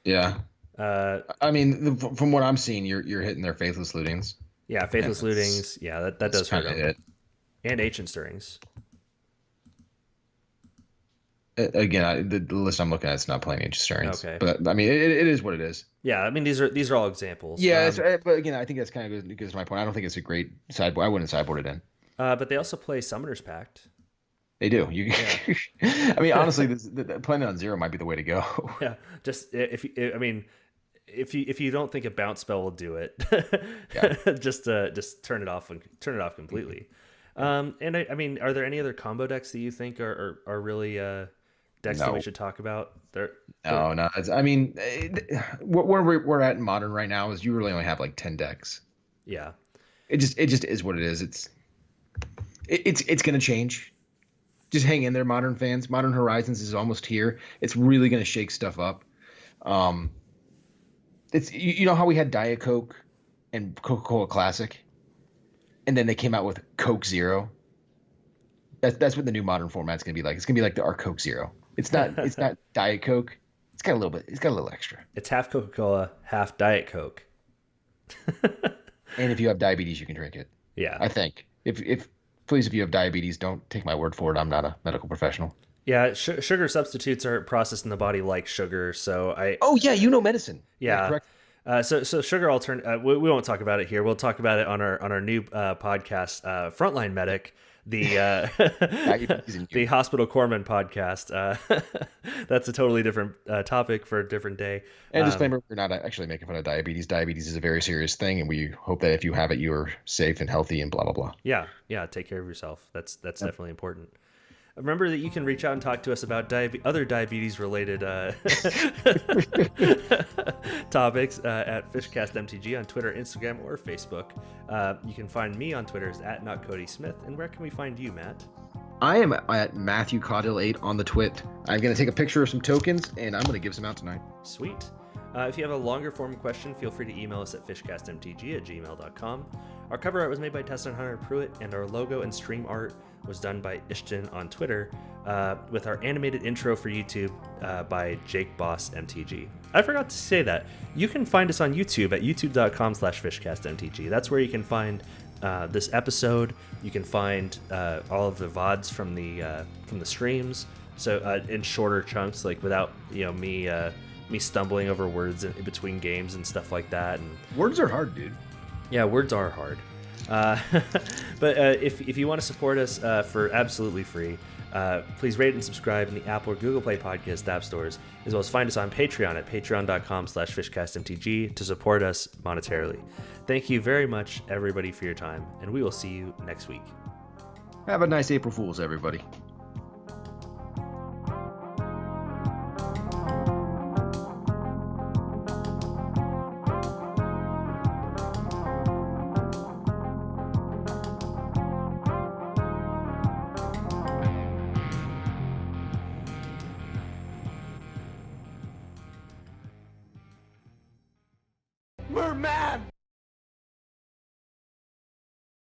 B: Yeah. From what I'm seeing, you're hitting their Faithless Lootings.
A: Yeah, Faithless Lootings. Yeah, that does hurt them.
B: Hit.
A: And Ancient Stirrings.
B: Again, the list I'm looking at is not playing Ancient Stirrings.
A: Okay.
B: But it is what it is.
A: Yeah, these are all examples.
B: Yeah, but again, I think that's kind of goes to my point. I don't think it's a great sideboard. I wouldn't sideboard it in.
A: But they also play Summoner's Pact.
B: They do. Honestly, playing it on 0 might be the way to go.
A: Yeah, just if you don't think a bounce spell will do it,
B: yeah.
A: just turn it off completely. Are there any other combo decks that you think are really decks that we should talk about?
B: No. Where we're at in Modern right now is you really only have like 10 decks.
A: Yeah,
B: it just is what it is. It's going to change. Just hang in there, Modern fans. Modern Horizons is almost here. It's really going to shake stuff up. It's how we had Diet Coke and Coca-Cola Classic, and then they came out with Coke Zero. That's what the new Modern format's going to be like. It's going to be like our Coke Zero. It's not Diet Coke. It's got a little extra.
A: It's half Coca-Cola, half Diet Coke.
B: And if you have diabetes, you can drink it.
A: Yeah,
B: I think Please, if you have diabetes, don't take my word for it. I'm not a medical professional.
A: Yeah, sugar substitutes are processed in the body like sugar. So
B: Oh yeah, medicine.
A: Yeah,
B: correct.
A: So sugar we won't talk about it here. We'll talk about it on our new podcast, Frontline Medic, the the Hospital Corpsman podcast. That's a totally different topic for a different day.
B: And disclaimer: we're not actually making fun of diabetes. Diabetes is a very serious thing, and we hope that if you have it, you are safe and healthy and blah blah blah.
A: Yeah. Take care of yourself. That's definitely important. Remember that you can reach out and talk to us about other diabetes-related topics at fishcastmtg on Twitter, Instagram, or Facebook. You can find me on Twitter at @NotCodySmith. And where can we find you, Matt?
B: I am at Matthew Caudill 8 on the Twit. I'm going to take a picture of some tokens, and I'm going to give some out tonight.
A: Sweet. If you have a longer form question, feel free to email us at fishcastmtg@gmail.com. Our cover art was made by Tessa and Hunter Pruitt, and our logo and stream art was done by Ishton on Twitter, with our animated intro for YouTube by Jake Boss MTG. I forgot to say that. You can find us on YouTube at youtube.com/fishcastmtg. That's where you can find this episode. You can find all of the VODs from the streams, so in shorter chunks, like without me stumbling over words in between games and stuff like that. And
B: words are hard, dude.
A: Yeah, words are hard. But if you want to support us for absolutely free, please rate and subscribe in the Apple or Google Play Podcast app stores, as well as find us on Patreon at patreon.com/fishcastmtg to support us monetarily. Thank you very much, everybody, for your time, and we will see you next week.
B: Have a nice April Fool's, everybody.
C: Merman!